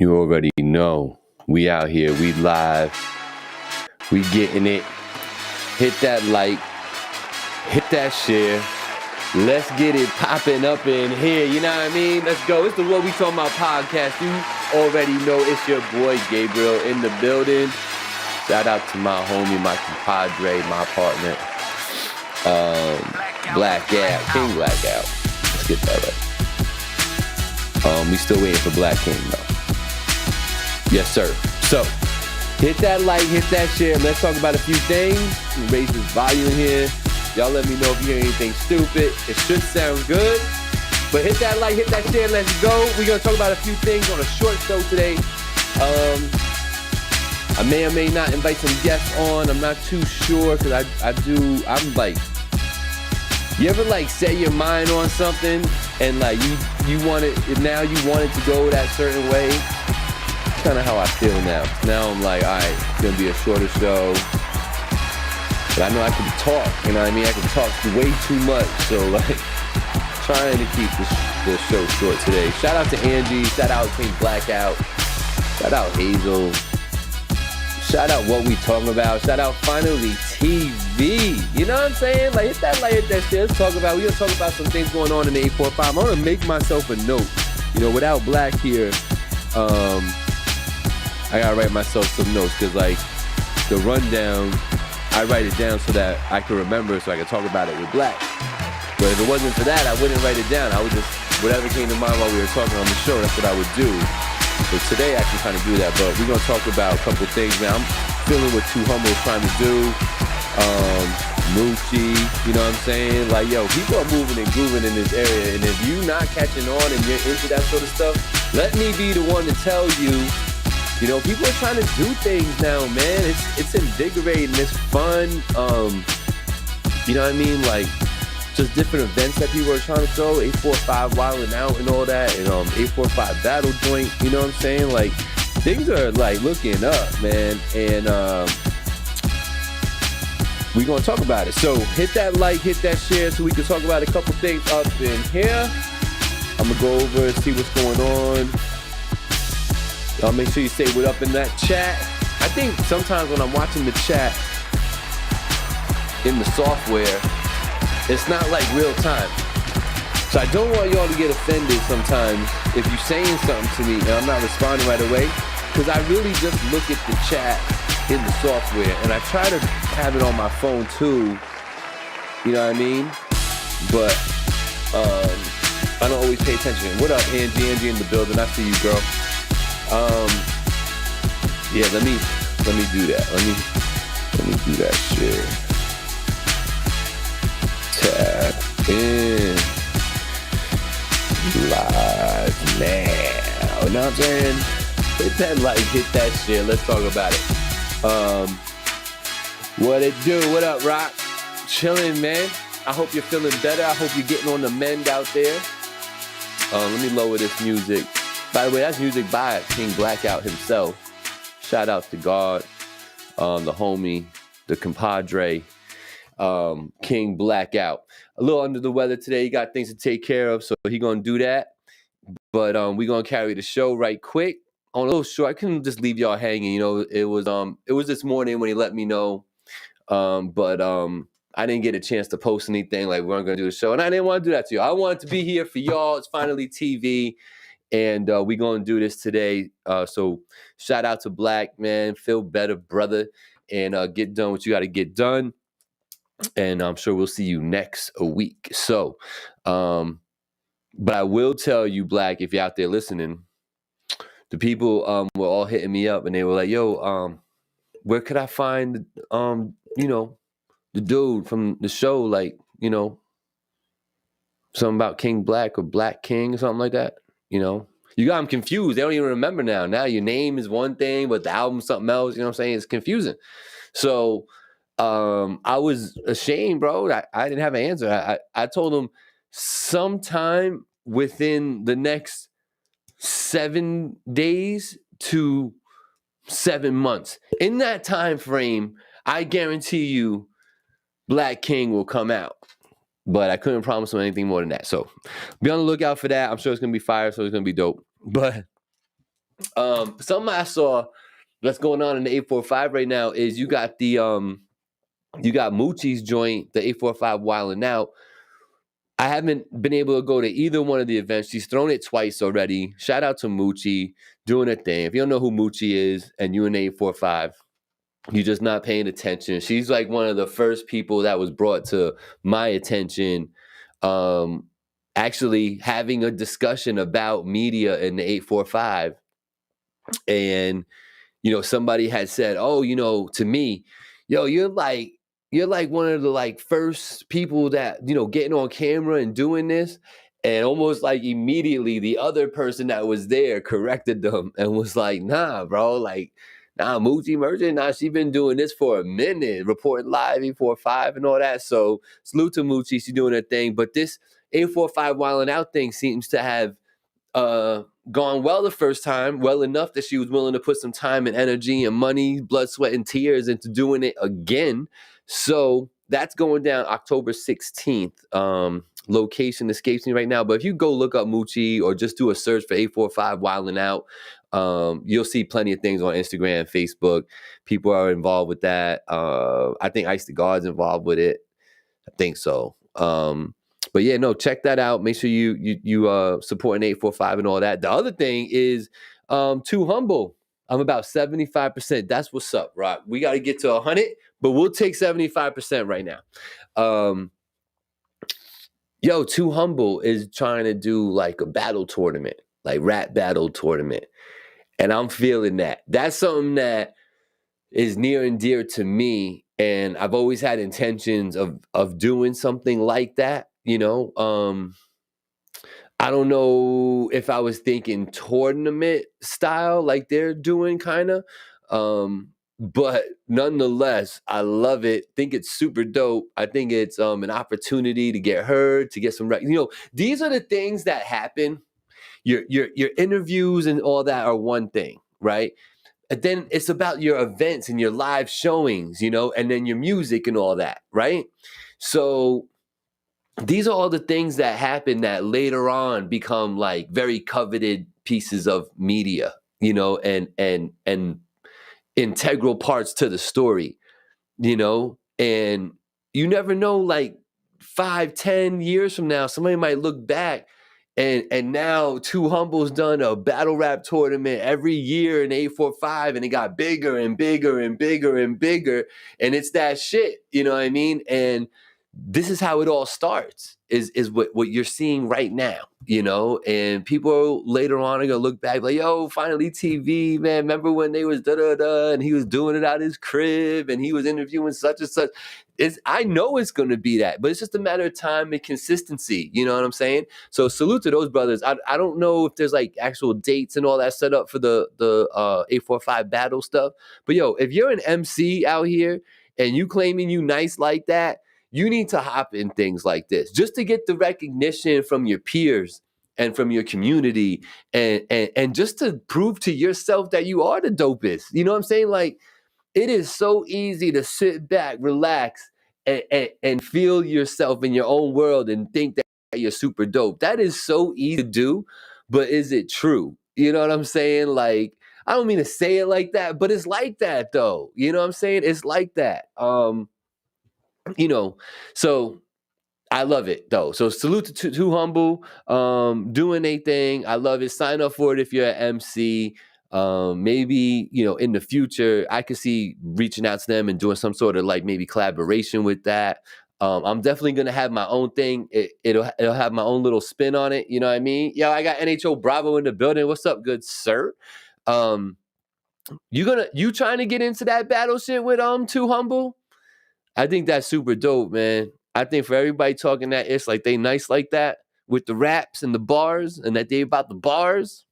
You already know. We out here. We live. We getting it. Hit that like. Hit that share. Let's get it popping up in here. You know what I mean? Let's go. It's the What We Talking About podcast. You already know it's your boy Gabriel in the building. Shout out to my homie, my compadre, my partner, Blackout, King Blackout. Let's get that right. We still waiting for Black King though. Yes, sir. So, hit that like, hit that share. Let's talk about a few things. Raise this volume here. Y'all let me know if you hear anything stupid. It should sound good. But hit that like, hit that share. Let's go. We're going to talk about a few things on a short show today. I may or may not invite some guests on. I'm not too sure because I'm like, you ever like set your mind on something and like you want it, now you want it to go that certain way? That's kind of how I feel now. Now I'm like, all right, it's going to be a shorter show. But I know I can talk, you know what I mean? I can talk way too much. So like, trying to keep the show short today. Shout out to Angie. Shout out King Blackout. Shout out Hazel. Shout out What We Talking About. Shout out Finally TV. You know what I'm saying? Like, hit that like, hit that shit. Let's talk about, we're going to talk about some things going on in the 845. I'm going to make myself a note. You know, without Black here, I got to write myself some notes because like the rundown, I write it down so that I can remember so I can talk about it with Black. But if it wasn't for that, I wouldn't write it down. I would just, whatever came to mind while we were talking on the show, that's what I would do. So today I can kind of do that, but we're going to talk about a couple things, man. I'm feeling what Too Humble is trying to do. Moochie, you know what I'm saying? Like, yo, people are moving and grooving in this area, and if you not catching on and you're into that sort of stuff, let me be the one to tell you, you know, people are trying to do things now, man. It's invigorating. It's fun. You know what I mean? Like, just different events that people are trying to throw. 845 Wildin' Out and all that. And 845 Battle Joint. You know what I'm saying? Like, things are, like, looking up, man. And we're going to talk about it. So, hit that like, hit that share so we can talk about a couple things up in here. I'm going to go over and see what's going on. Y'all make sure you say what up in that chat. I think sometimes when I'm watching the chat in the software, it's not like real time. So I don't want y'all to get offended sometimes if you're saying something to me and I'm not responding right away, because I really just look at the chat in the software and I try to have it on my phone too. You know what I mean? But I don't always pay attention. What up, Angie? Angie in the building. I see you, girl. Yeah, let me do that. Let me do that shit. Tap in live now. You know what I'm saying? Hit that like, hit that shit. Let's talk about it. What it do? What up, Rock? Chilling, man. I hope you're feeling better. I hope you're getting on the mend out there. Let me lower this music. By the way, that's music by King Blackout himself. Shout out to God, the homie, the compadre, King Blackout. A little under the weather today. He got things to take care of, so he gonna do that. But we're gonna carry the show right quick. On a little short, I couldn't just leave y'all hanging. You know, it was this morning when he let me know. But I didn't get a chance to post anything like we weren't gonna do the show, and I didn't want to do that to you. I wanted to be here for y'all. It's finally TV. And we're going to do this today. So shout out to Black, man. Feel better, brother. And get done what you got to get done. And I'm sure we'll see you next week. So, but I will tell you, Black, if you're out there listening, the people were all hitting me up. And they were like, yo, where could I find, you know, the dude from the show? Like, you know, something about King Black or Black King or something like that. You know, you got them confused. They don't even remember now. Now your name is one thing, but the album's something else. You know what I'm saying? It's confusing. So I was ashamed, bro. I didn't have an answer. I told them sometime within the next 7 days to 7 months. In that time frame, I guarantee you Black King will come out. But I couldn't promise them anything more than that. So be on the lookout for that. I'm sure it's going to be fire, so it's going to be dope. But Something I saw that's going on in the 845 right now is you got Moochie's joint, the 845 Wildin' Out. I haven't been able to go to either one of the events. She's thrown it twice already. Shout out to Moochie doing a thing. If you don't know who Moochie is and you in 845, you're just not paying attention. She's like one of the first people that was brought to my attention, actually having a discussion about media in the 845. And somebody had said, oh, to me, yo, you're like one of the like first people that, getting on camera and doing this. And almost like immediately the other person that was there corrected them and was like, nah, bro, like, nah, Moochie Merchant, nah, she been doing this for a minute, reporting live 845 and all that. So salute to Moochie, she's doing her thing. But this 845 Wildin' Out thing seems to have gone well the first time, well enough that she was willing to put some time and energy and money, blood, sweat, and tears into doing it again. So that's going down October 16th. Location escapes me right now, but if you go look up Moochie or just do a search for 845 Wildin' Out, you'll see plenty of things on Instagram, Facebook. People are involved with that. I think Ice the God's involved with it. I think so. But yeah, no, check that out. Make sure you supporting 845 and all that. The other thing is Too Humble. I'm about 75%. That's what's up, Rock. We got to get to 100, but we'll take 75% right now. Too Humble is trying to do like a battle tournament, like rap battle tournament. And I'm feeling that. That's something that is near and dear to me. And I've always had intentions of doing something like that. I don't know if I was thinking tournament style like they're doing kind of. But nonetheless, I love it. Think it's super dope. I think it's an opportunity to get heard, to get some these are the things that happen. Your interviews and all that are one thing, right? And then it's about your events and your live showings, and then your music and all that, right? So these are all the things that happen that later on become like very coveted pieces of media, and integral parts to the story, and you never know, like 5-10 years from now, somebody might look back and now Too Humble's done a battle rap tournament every year in 845, and it got bigger and bigger and bigger and bigger, and it's that shit, you know what I mean? And this is how it all starts, is what you're seeing right now, and people later on are gonna look back like, yo, finally TV, man, remember when they was da-da-da and he was doing it out his crib and he was interviewing such and such. I know it's gonna be that, but it's just a matter of time and consistency, you know what I'm saying? So salute to those brothers. I don't know if there's like actual dates and all that set up for the 845 battle stuff, but yo, if you're an MC out here and you claiming you nice like that, you need to hop in things like this just to get the recognition from your peers and from your community, and just to prove to yourself that you are the dopest. You know what I'm saying? Like, it is so easy to sit back, relax, and feel yourself in your own world and think that you're super dope. That is so easy to do, but is it true? You know what I'm saying? Like, I don't mean to say it like that, but it's like that though. You know what I'm saying? It's like that. So I love it though. So salute to Too Humble, doing a thing. I love it. Sign up for it if you're an MC. Maybe, in the future, I could see reaching out to them and doing some sort of like maybe collaboration with that. I'm definitely gonna have my own thing. It'll have my own little spin on it. You know what I mean? Yo, I got NHO Bravo in the building. What's up, good sir? You trying to get into that battle shit with Too Humble? I think that's super dope, man. I think for everybody talking that it's like they nice like that with the raps and the bars and that they about the bars,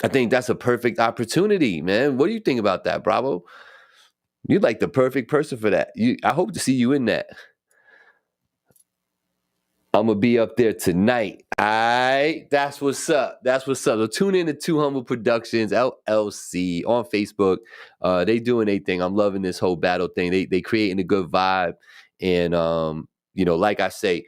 I think that's a perfect opportunity, man. What do you think about that, Bravo? You're like the perfect person for that. I hope to see you in that. I'm going to be up there tonight. All right. That's what's up. That's what's up. So tune in to Too Humble Productions, LLC, on Facebook. They doing their thing. I'm loving this whole battle thing. They creating a good vibe. And, like I say,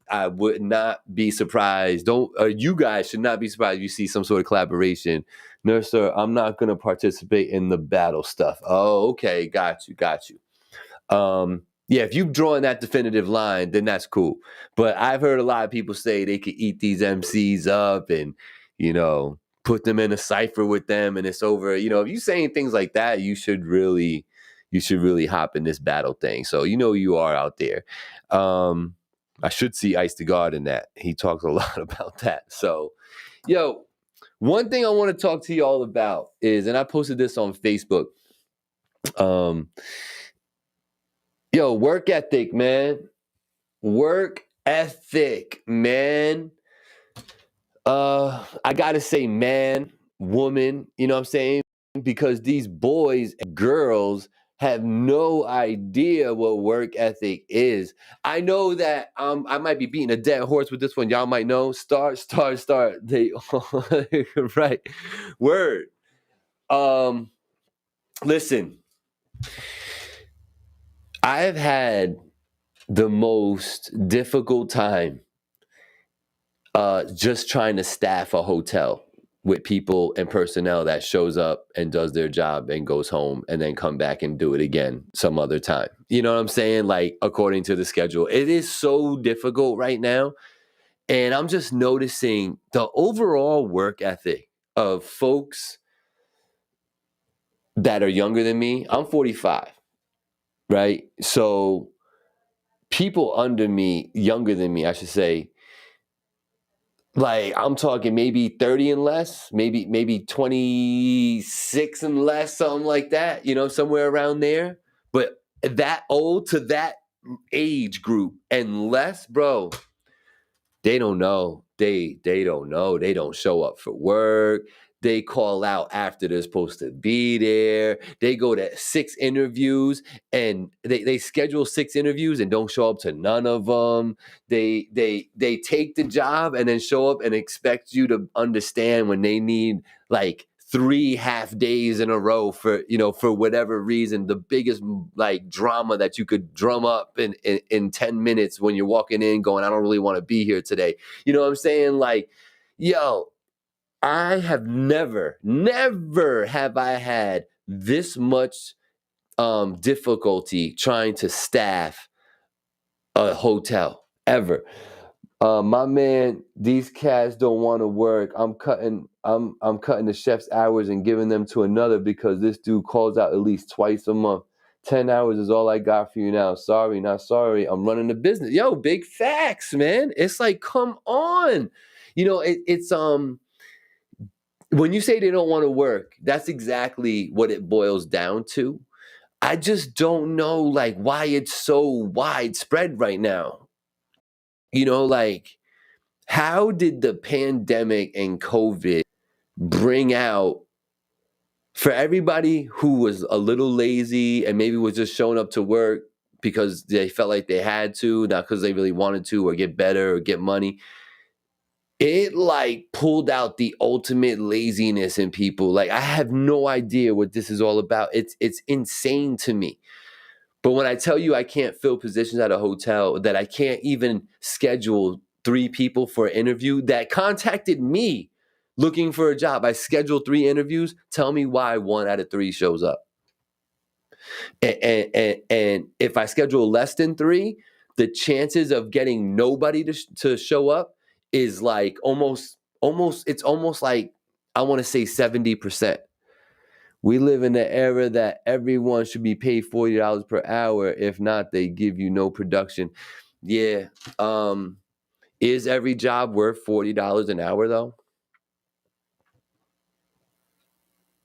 I would not be surprised. You guys should not be surprised if you see some sort of collaboration. No, sir, I'm not going to participate in the battle stuff. Oh, okay, got you. Yeah, if you've drawn that definitive line, then that's cool. But I've heard a lot of people say they could eat these MCs up and, put them in a cipher with them and it's over. If you're saying things like that, you should really hop in this battle thing. So you are out there. I should see Ice the God in that. He talks a lot about that. So, one thing I want to talk to you all about is, and I posted this on Facebook, work ethic, man. Work ethic, man. I gotta say, man, woman, you know what I'm saying? Because these boys and girls have no idea what work ethic is. I know that I might be beating a dead horse with this one. Y'all might know. Start. They right. Word. Listen. I have had the most difficult time just trying to staff a hotel with people and personnel that shows up and does their job and goes home and then come back and do it again some other time. You know what I'm saying? Like, according to the schedule. It is so difficult right now. And I'm just noticing the overall work ethic of folks that are younger than me. I'm 45, right? So people under me, younger than me, I should say, like, I'm talking maybe 30 and less, maybe 26 and less, something like that, somewhere around there. But that old to that age group and less, bro, they don't know. They don't know. They don't show up for work. They call out after they're supposed to be there. They go to 6 interviews and they schedule 6 interviews and don't show up to none of them. They take the job and then show up and expect you to understand when they need like 3 half days in a row for whatever reason, the biggest like drama that you could drum up in 10 minutes when you're walking in going, I don't really want to be here today. You know what I'm saying? Like, I have never have I had this much difficulty trying to staff a hotel ever. My man, these cats don't want to work. I'm cutting the chef's hours and giving them to another because this dude calls out at least twice a month. 10 hours is all I got for you now. Sorry, not sorry. I'm running the business. Big facts, man. It's like, come on. It's when you say they don't want to work, that's exactly what it boils down to. I just don't know like why it's so widespread right now. Like, how did the pandemic and COVID bring out for everybody who was a little lazy and maybe was just showing up to work because they felt like they had to, not because they really wanted to or get better or get money? It like pulled out the ultimate laziness in people. Like, I have no idea what this is all about. It's insane to me. But when I tell you I can't fill positions at a hotel, that I can't even schedule 3 people for an interview that contacted me looking for a job. I scheduled 3 interviews. Tell me why 1 out of 3 shows up. And if I schedule less than 3, the chances of getting nobody to show up is like almost like, I want to say 70%. We live in the era that everyone should be paid $40 per hour. If not, they give you no production. Yeah. Is every job worth $40 an hour though?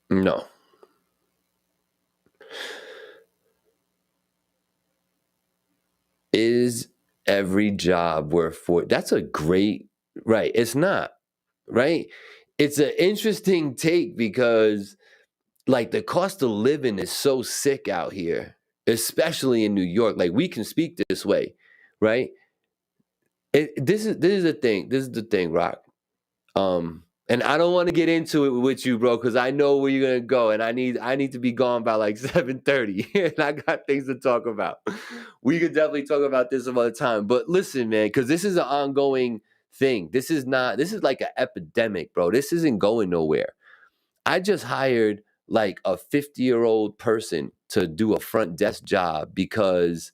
No. Is every job worth $40? That's a great, right. It's not, right? It's an interesting take because like the cost of living is so sick out here, especially in New York. Like, we can speak this way, right? This is the thing. This is the thing, Rock. And I don't want to get into it with you, bro, because I know where you're gonna go, and I need to be gone by like 7:30, and I got things to talk about. we could definitely talk about this some other time. But listen, man, because this is an ongoing thing. This is like an epidemic, bro. This isn't going nowhere. I just hired like a 50-year-old person to do a front desk job because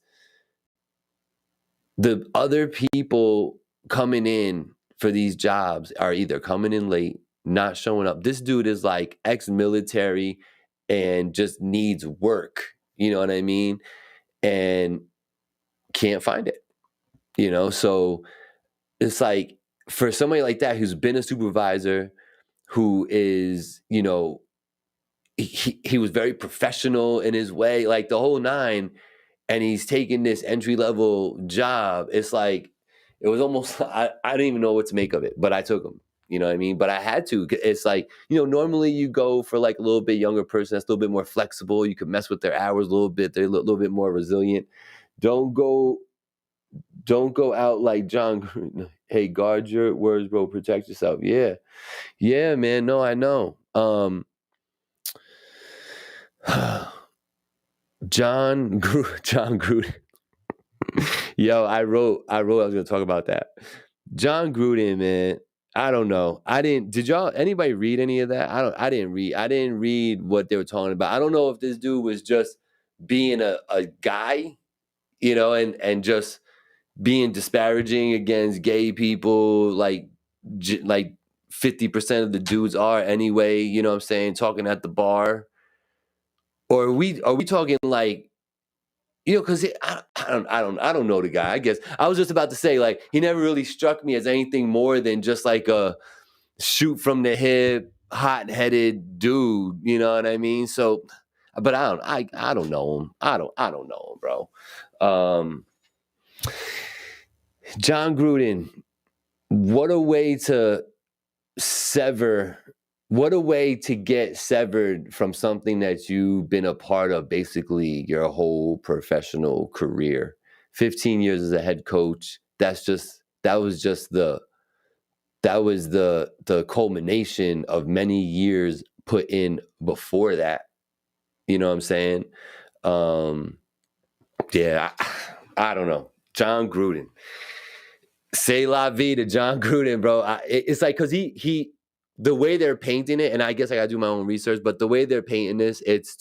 the other people coming in for these jobs are either coming in late, not showing up. This dude is like ex-military and just needs work. You know what I mean? And can't find it, So it's like for somebody like that who's been a supervisor, who is, he was very professional in his way, like the whole nine, and he's taking this entry level job. It's like it was almost I didn't even know what to make of it, but I took him. You know what I mean? But I had to. It's like, normally you go for like a little bit younger person that's a little bit more flexible. You could mess with their hours a little bit. They're a little bit more resilient. Don't go out like John. Hey, guard your words, bro. Protect yourself. Yeah. Yeah, man. No, I know. John Gruden. Yo, I wrote I was gonna talk about that. John Gruden, man. I don't know. Did anybody read any of that? I didn't read what they were talking about. I don't know if this dude was just being a guy, and just being disparaging against gay people, like 50% of the dudes are anyway, you know what I'm saying, talking at the bar. Or are we talking like, because I don't know the guy. I guess I was just about to say, like, he never really struck me as anything more than just like a shoot from the hip, hot-headed dude. You know what I mean? So, but I don't know him. I don't know him, bro. John Gruden, what a way to get severed from something that you've been a part of basically your whole professional career. 15 years as a head coach. That was the culmination of many years put in before that. You know what I'm saying? Yeah, I don't know. John Gruden. Say la vie to John Gruden, bro. It's like, because he the way they're painting it, and I guess I gotta do my own research, but the way they're painting this, it's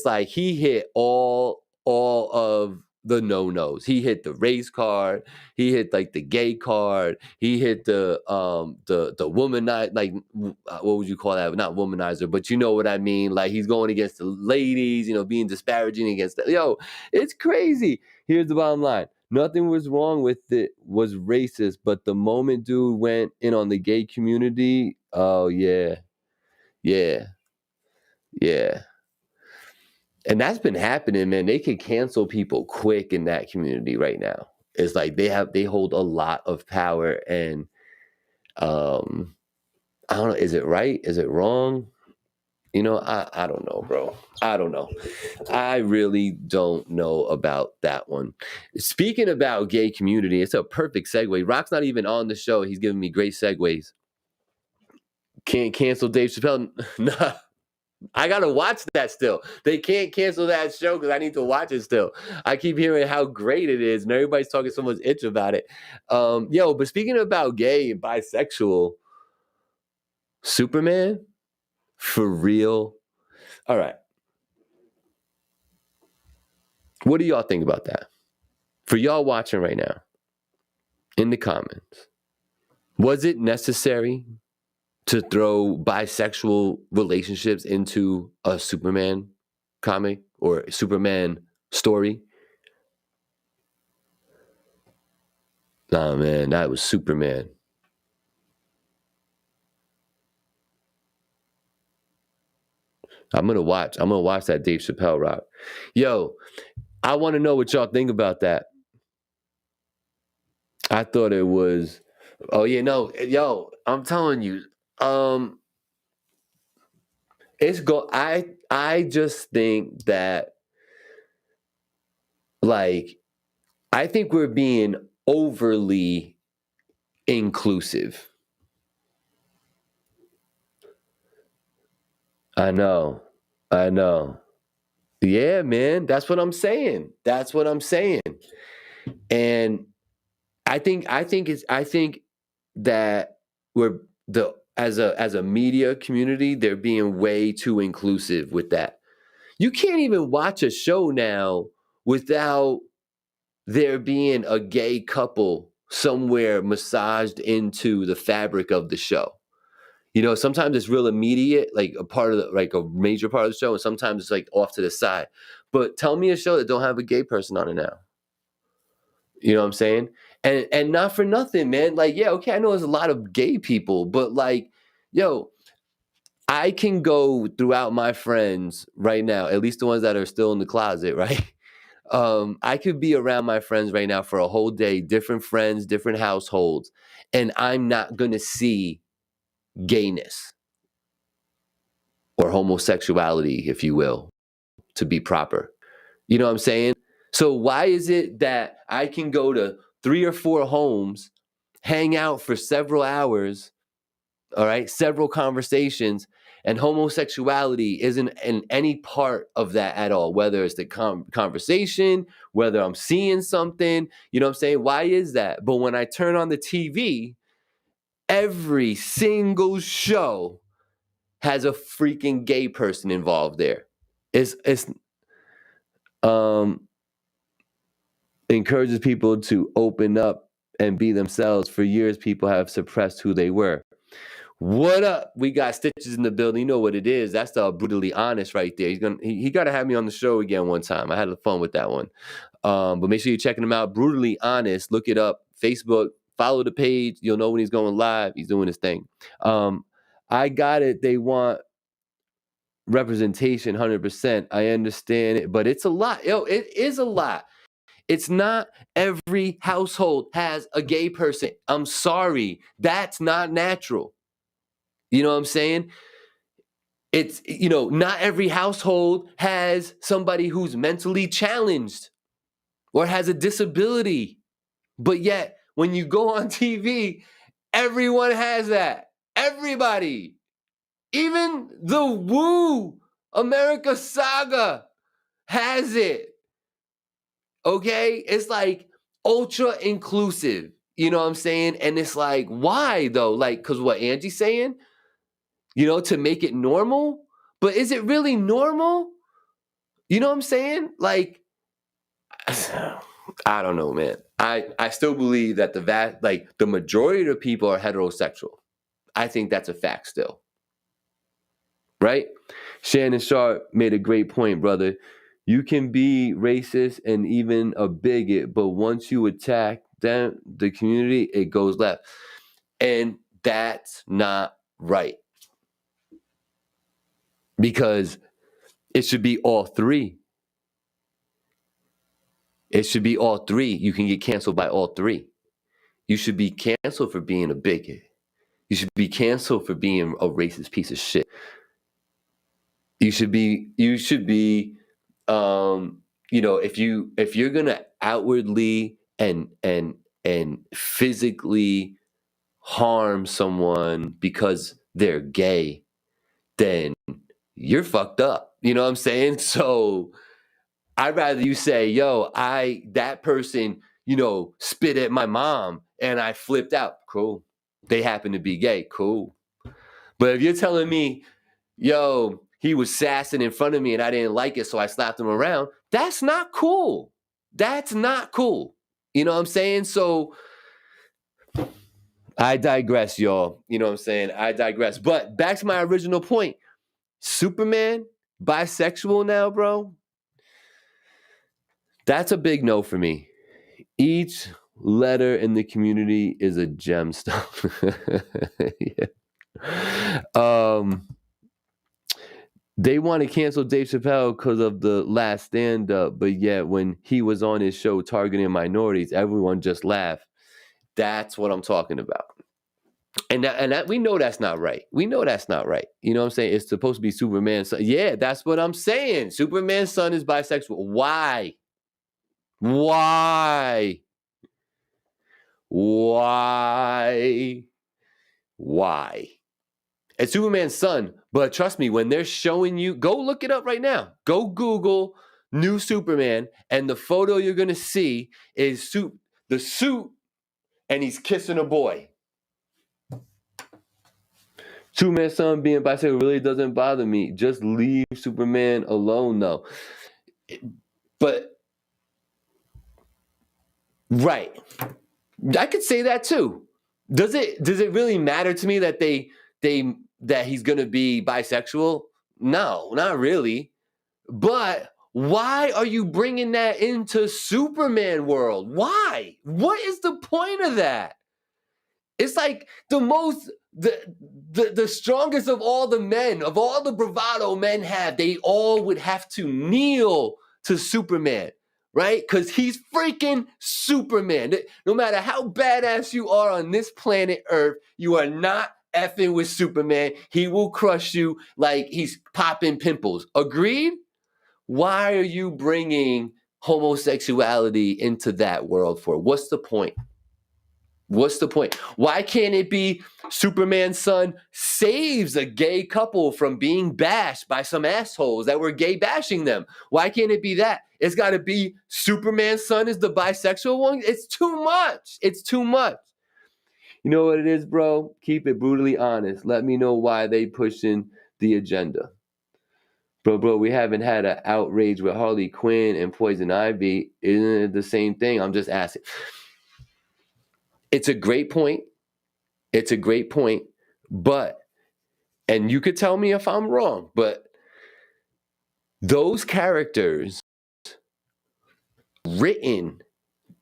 like he hit all of the no-nos. He hit the race card, he hit like the gay card, he hit the womanizer, like what would you call that? Not womanizer, but you know what I mean. Like, he's going against the ladies, being disparaging against them. Yo, it's crazy. Here's the bottom line. Nothing was wrong with it, was racist, but the moment dude went in on the gay community, oh yeah. And that's been happening, man. They can cancel people quick in that community right now. It's like they hold a lot of power, and I don't know, is it right? Is it wrong? I don't know, bro. I don't know. I really don't know about that one. Speaking about gay community, it's a perfect segue. Rock's not even on the show. He's giving me great segues. Can't cancel Dave Chappelle. Nah, I gotta watch that still. They can't cancel that show because I need to watch it still. I keep hearing how great it is, and everybody's talking so much itch about it. But speaking about gay and bisexual, Superman? For real? All right. What do y'all think about that? For y'all watching right now, in the comments, was it necessary to throw bisexual relationships into a Superman comic or a Superman story? Nah, man, that was Superman. I'm gonna watch that Dave Chappelle rock. Yo, I want to know what y'all think about that. I thought it was, I'm telling you, I just think that, like, I think we're being overly inclusive. I know. Yeah, man. That's what I'm saying. That's what I'm saying. And I think that we're as a media community, they're being way too inclusive with that. You can't even watch a show now without there being a gay couple somewhere massaged into the fabric of the show. You know, sometimes it's real immediate, like a part of like a major part of the show, and sometimes it's like off to the side. But tell me a show that don't have a gay person on it now. You know what I'm saying? And not for nothing, man. Like, yeah, okay, I know there's a lot of gay people, but like, yo, I can go throughout my friends right now, at least the ones that are still in the closet, right? I could be around my friends right now for a whole day, different friends, different households, and I'm not gonna see gayness or homosexuality, if you will, to be proper. You know what I'm saying? So why is it that I can go to 3 or 4 homes, hang out for several hours, all right, several conversations, and homosexuality isn't in any part of that at all, whether it's the conversation, whether I'm seeing something, you know what I'm saying? Why is that? But when I turn on the TV, every single show has a freaking gay person involved there. It's um encourages people to open up and be themselves. For years, people have suppressed who they were. What up? We got Stitches in the building. You know what it is. That's the brutally honest right there. He got to have me on the show again one time. I had fun with that one. But make sure you're checking him out. Brutally honest. Look it up. Facebook. Follow the page. You'll know when he's going live. He's doing his thing. I got it. They want representation 100%. I understand it, but it's a lot. Yo, it is a lot. It's not every household has a gay person. I'm sorry. That's not natural. You know what I'm saying? It's, you know, not every household has somebody who's mentally challenged or has a disability. But yet, when you go on TV, everyone has that. Everybody. Even the Woo America Saga has it. Okay? It's like ultra inclusive. You know what I'm saying? And it's like, why though? Like, because what Angie's saying, you know, to make it normal. But is it really normal? You know what I'm saying? Like, I don't know, man. I still believe that the majority of the people are heterosexual. I think that's a fact still. Right? Shannon Sharp made a great point, brother. You can be racist and even a bigot, but once you attack them, the community, it goes left. And that's not right. Because it should be all three. It should be all three. You can get canceled by all three. You should be canceled for being a bigot. You should be canceled for being a racist piece of shit. You should be, you know, if you're gonna outwardly and physically harm someone because they're gay, then you're fucked up. You know what I'm saying? So I'd rather you say, yo, that person, you know, spit at my mom and I flipped out. Cool. They happen to be gay. Cool. But if you're telling me, yo, he was sassing in front of me and I didn't like it, so I slapped him around, that's not cool. That's not cool. You know what I'm saying? So I digress, y'all. You know what I'm saying? I digress. But back to my original point. Superman, bisexual now, bro. That's a big no for me. Each letter in the community is a gemstone. Yeah. They want to cancel Dave Chappelle because of the last stand-up, but yet when he was on his show targeting minorities, everyone just laughed. That's what I'm talking about. And that we know that's not right. We know that's not right. You know what I'm saying? It's supposed to be Superman's son. Yeah, that's what I'm saying. Superman's son is bisexual. Why? Why? Why? Why? It's Superman's son. But trust me, when they're showing you, go look it up right now. Go Google new Superman, and the photo you're going to see is the suit, and he's kissing a boy. Superman's son being bisexual really doesn't bother me. Just leave Superman alone, though. But, right. I could say that too. Does it really matter to me that that he's gonna be bisexual? No, not really. But why are you bringing that into Superman world? Why? What is the point of that? It's like the strongest of all the men, of all the bravado men have, they all would have to kneel to Superman, right? Because he's freaking Superman. No matter how badass you are on this planet Earth, you are not effing with Superman. He will crush you like he's popping pimples. Agreed? Why are you bringing homosexuality into that world for? What's the point? What's the point? Why can't it be Superman's son saves a gay couple from being bashed by some assholes that were gay bashing them? Why can't it be that? It's got to be Superman's son is the bisexual one? It's too much. It's too much. You know what it is, bro? Keep it brutally honest. Let me know why they pushing the agenda. Bro, we haven't had an outrage with Harley Quinn and Poison Ivy. Isn't it the same thing? I'm just asking. It's a great point. It's a great point. But, and you could tell me if I'm wrong, but those characters written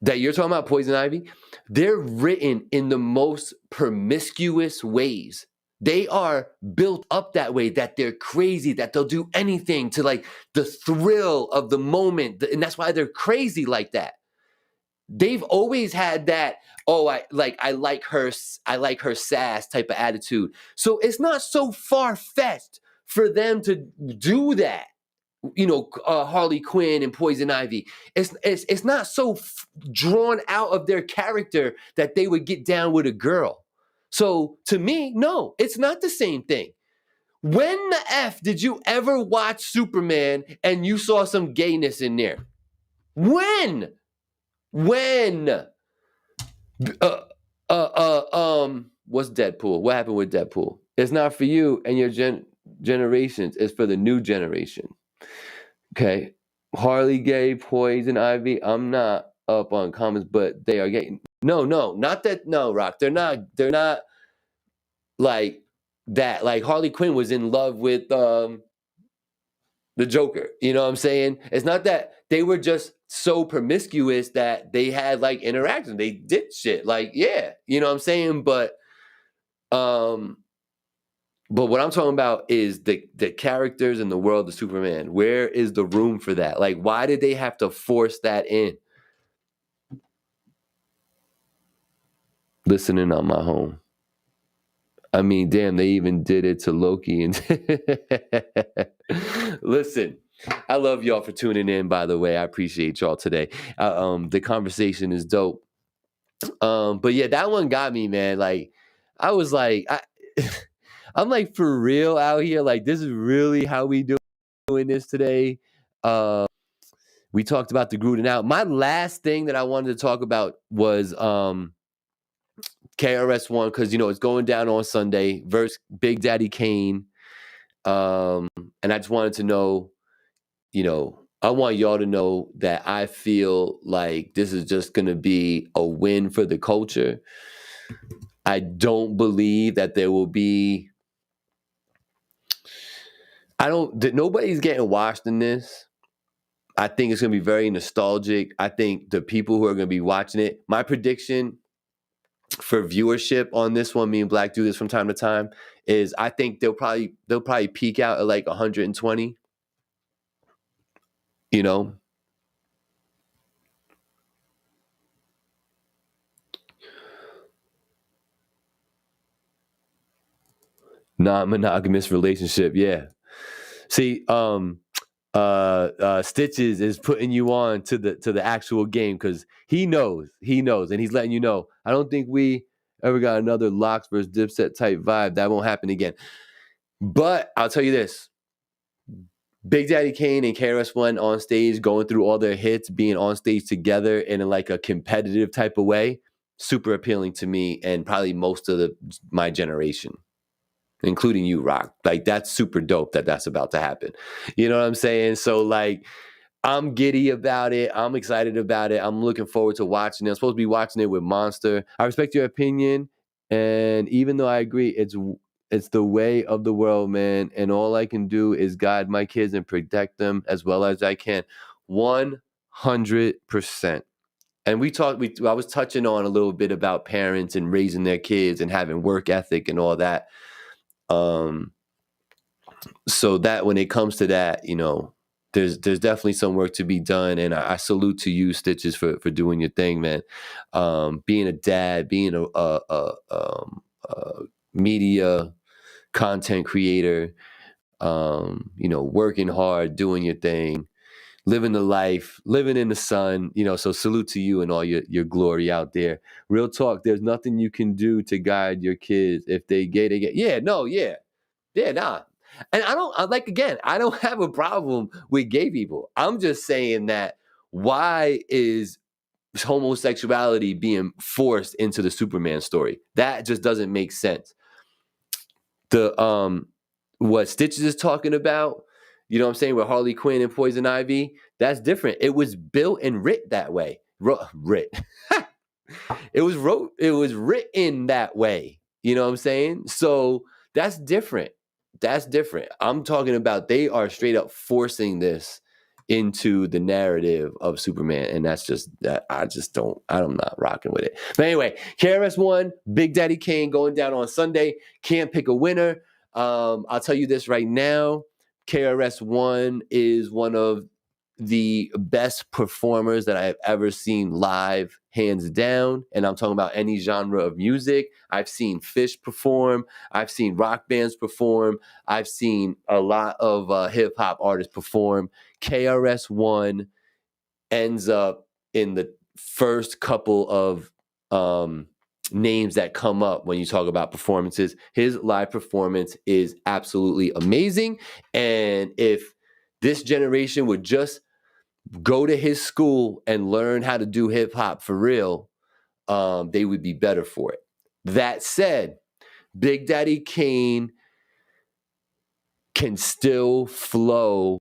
that you're talking about, Poison Ivy, they're written in the most promiscuous ways. They are built up that way, that they're crazy, that they'll do anything to like the thrill of the moment. And that's why they're crazy like that. They've always had that, oh, I like her sass type of attitude. So it's not so far-fetched for them to do that. You know, Harley Quinn and Poison Ivy. It's not so drawn out of their character that they would get down with a girl. So to me, no, it's not the same thing. When the F did you ever watch Superman and you saw some gayness in there? When? What's Deadpool? What happened with Deadpool? It's not for you and your generations. It's for the new generation. Okay, Harley gay, Poison Ivy. I'm not up on comments, but they are gay. No, not that. No, Rock. They're not like that. Like Harley Quinn was in love with the Joker. You know what I'm saying? It's not that they were just so promiscuous that they had like interactions. They did shit. Like, yeah, you know what I'm saying? But what I'm talking about is the characters in the world of Superman. Where is the room for that? Like, why did they have to force that in? Listening on my home. I mean, damn, they even did it to Loki. And listen, I love y'all for tuning in, by the way. I appreciate y'all today. The conversation is dope. But yeah, that one got me, man. Like, I was like, I'm like, for real out here. Like, this is really how we doing this today. We talked about the Gruden out. My last thing that I wanted to talk about was KRS-One, because, you know, it's going down on Sunday versus Big Daddy Kane. And I just wanted to know, you know, I want y'all to know that I feel like this is just going to be a win for the culture. I don't believe that there will be... nobody's getting washed in this. I think it's going to be very nostalgic. I think the people who are going to be watching it, my prediction for viewership on this one, me and Black do this from time to time, is I think they'll probably peak out at like 120. You know? Non-monogamous relationship, yeah. See, Stitches is putting you on to the actual game because he knows, and he's letting you know. I don't think we ever got another Locks versus Dipset type vibe. That won't happen again. But I'll tell you this. Big Daddy Kane and KRS-One on stage, going through all their hits, being on stage together in like a competitive type of way, super appealing to me and probably most of my generation, including you, Rock. Like, that's super dope that that's about to happen. You know what I'm saying? So, like, I'm giddy about it. I'm excited about it. I'm looking forward to watching it. I'm supposed to be watching it with Monster. I respect your opinion, and even though I agree, it's the way of the world, man. And all I can do is guide my kids and protect them as well as I can. 100%. And I was touching on a little bit about parents and raising their kids and having work ethic and all that. So that when it comes to that, you know, there's definitely some work to be done. And I salute to you, Stitches, for doing your thing, man. Being a dad, being a media content creator, you know, working hard, doing your thing, living the life, living in the sun, you know, so salute to you and all your glory out there. Real talk, there's nothing you can do to guide your kids. If they gay, they get, yeah, no, yeah, nah. And I don't have a problem with gay people. I'm just saying that why is homosexuality being forced into the Superman story? That just doesn't make sense. What Stitches is talking about, you know what I'm saying, with Harley Quinn and Poison Ivy, that's different. It was built and writ that way. It was written that way. You know what I'm saying? So that's different. That's different. I'm talking about they are straight up forcing this into the narrative of Superman, and that's just that I'm not rocking with it. But anyway, KRS-One, Big Daddy Kane going down on Sunday. Can't pick a winner. I'll tell you this right now. KRS-One is one of the best performers that I've ever seen live, hands down. And I'm talking about any genre of music. I've seen Fish perform. I've seen rock bands perform. I've seen a lot of hip hop artists perform. KRS-One ends up in the first couple of names that come up when you talk about performances. His live performance is absolutely amazing. And if this generation would just go to his school and learn how to do hip hop for real, they would be better for it. That said, Big Daddy Kane can still flow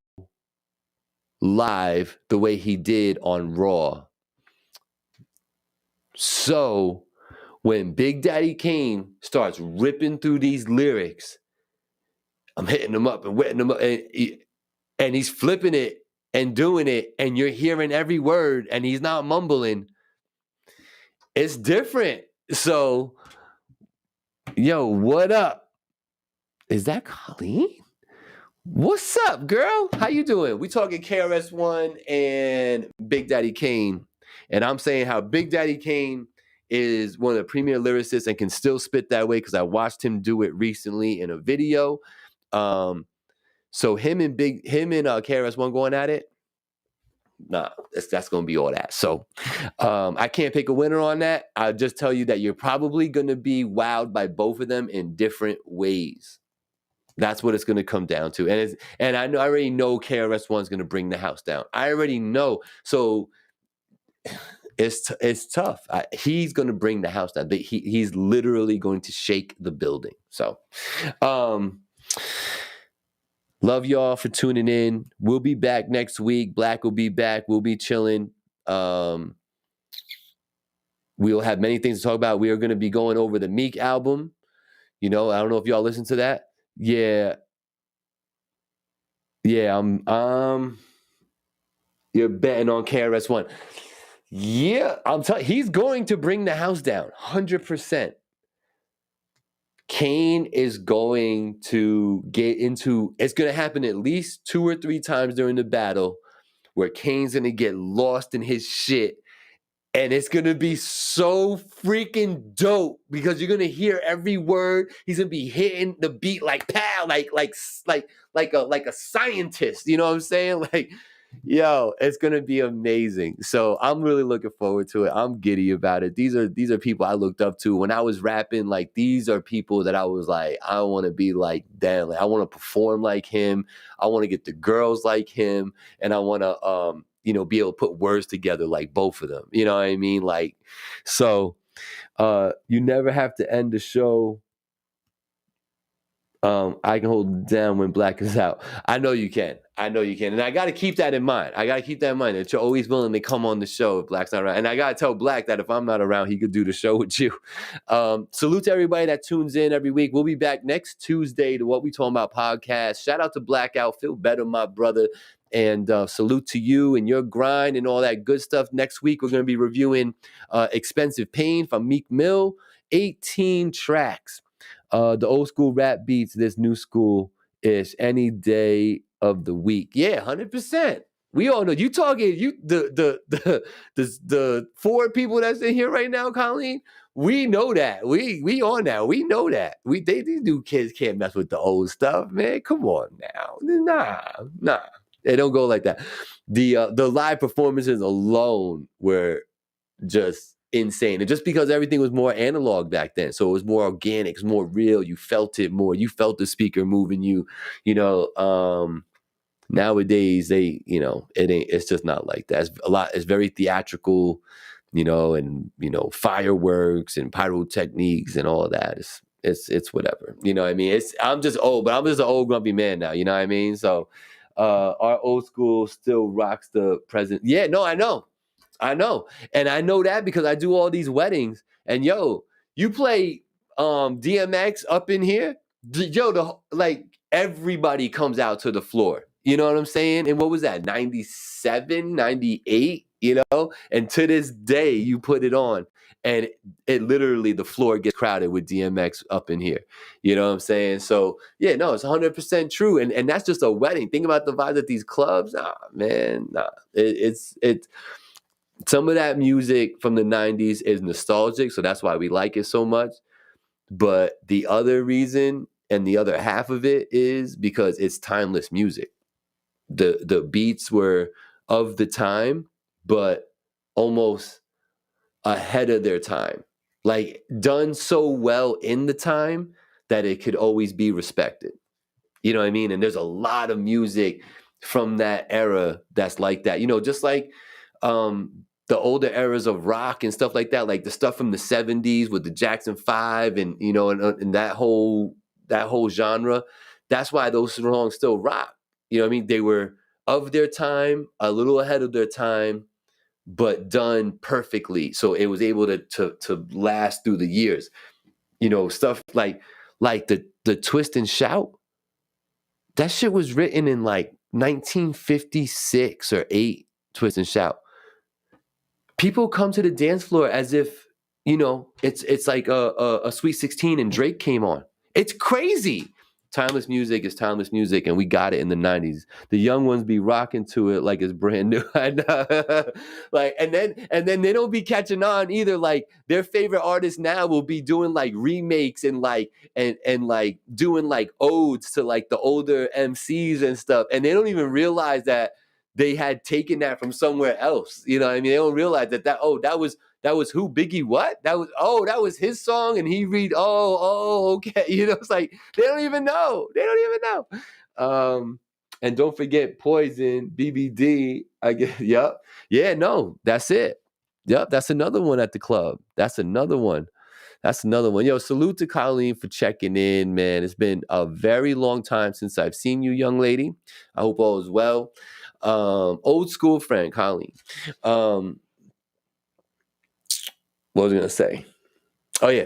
live the way he did on Raw. So when Big Daddy Kane starts ripping through these lyrics, I'm hitting them up and wetting them up, and he's flipping it and doing it, and you're hearing every word, and he's not mumbling. It's different. So, yo, what up? Is that Colleen? What's up, girl? How you doing? We talking KRS-One and Big Daddy Kane, and I'm saying how Big Daddy Kane is one of the premier lyricists and can still spit that way because I watched him do it recently in a video. So him and KRS-One going at it, nah, that's going to be all that. So I can't pick a winner on that. I'll just tell you that you're probably going to be wowed by both of them in different ways. That's what it's going to come down to. And I already know KRS-One's going to bring the house down. I already know. So it's tough. He's going to bring the house down. He's literally going to shake the building. So, love y'all for tuning in. We'll be back next week. Black will be back. We'll be chilling. We'll have many things to talk about. We are going to be going over the Meek album. You know, I don't know if y'all listen to that. Yeah. You're betting on KRS-One. Yeah, I'm telling you, he's going to bring the house down 100%. Kane is going to get into, it's going to happen at least 2 or 3 times during the battle where Kane's going to get lost in his shit. And it's going to be so freaking dope because you're going to hear every word. He's going to be hitting the beat like pow, like a scientist. You know what I'm saying? Yo, it's gonna be amazing. So I'm really looking forward to it. I'm giddy about it. These are people I looked up to when I was rapping. Like these are people that I was like, I want to be like Dan. Like I want to perform like him. I want to get the girls like him, and I want to be able to put words together like both of them. You know what I mean? Like, so you never have to end the show. I can hold it down when Black is out. I know you can. And I got to keep that in mind. That you're always willing to come on the show if Black's not around. And I got to tell Black that if I'm not around, he could do the show with you. Salute to everybody that tunes in every week. We'll be back next Tuesday to What We Talking About podcast. Shout out to Blackout. Feel better, my brother. And salute to you and your grind and all that good stuff. Next week, we're going to be reviewing Expensive Pain from Meek Mill. 18 tracks. The old school rap beats, this new school-ish, any day of the week. Yeah, 100%. We all know. You talking, the four people that's in here right now, Colleen, we know that. We on that. We know that. These new kids can't mess with the old stuff, man. Come on now. Nah. They don't go like that. The live performances alone were just insane. And just because everything was more analog back then, so it was more organic, it was more real, you felt it more, you felt the speaker moving you, nowadays it's just not like that. It's very theatrical, and fireworks and pyrotechniques and all of that. It's whatever. You know what I mean? I'm just old, but I'm just an old grumpy man now, you know what I mean? So our old school still rocks the present. Yeah, no, I know. And I know that because I do all these weddings. And yo, you play DMX up in here, everybody comes out to the floor. You know what I'm saying? And what was that? 97, 98, And to this day, you put it on and it literally, the floor gets crowded with DMX up in here. You know what I'm saying? So yeah, no, it's 100% true. And that's just a wedding. Think about the vibes at these clubs. It's some of that music from the 90s is nostalgic, so that's why we like it so much. But the other reason and the other half of it is because it's timeless music. The beats were of the time, but almost ahead of their time. Like done so well in the time that it could always be respected. You know what I mean? And there's a lot of music from that era that's like that. Just like the older eras of rock and stuff like that, like the stuff from the 70s with the Jackson 5 and and that whole genre. That's why those songs still rock. You know what I mean? They were of their time, a little ahead of their time, but done perfectly. So it was able to last through the years. Stuff like the Twist and Shout. That shit was written in like 1956 or 8, Twist and Shout. People come to the dance floor as if, it's like a Sweet 16 and Drake came on. It's crazy. Timeless music is timeless music, and we got it in the 90s. The young ones be rocking to it like it's brand new. And then they don't be catching on either. Like their favorite artists now will be doing like remakes and like doing like odes to like the older MCs and stuff. And they don't even realize that they had taken that from somewhere else. You know what I mean? They don't realize that was who? Biggie what? That was his song and he okay. It's like they don't even know. And don't forget Poison, BBD. I guess, yep. Yeah, no, that's it. Yep, that's another one at the club. That's another one. Yo, salute to Colleen for checking in, man. It's been a very long time since I've seen you, young lady. I hope all is well. Old school friend, Colleen. What was I going to say? Oh, yeah.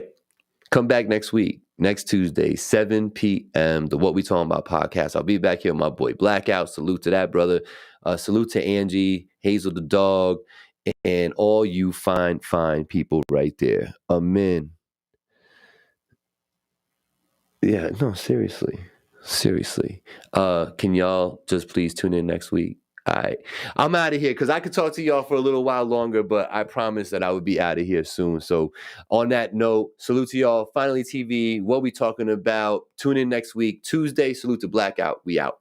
Come back next week, next Tuesday, 7 p.m., the What We Talking About podcast. I'll be back here with my boy Blackout. Salute to that, brother. Salute to Angie, Hazel the dog, and all you fine people right there. Amen. Yeah, no, seriously. Can y'all just please tune in next week? All right. I'm out of here because I could talk to y'all for a little while longer, but I promised that I would be out of here soon. So on that note, salute to y'all. Finally TV, What We Talking About. Tune in next week, Tuesday. Salute to Blackout. We out.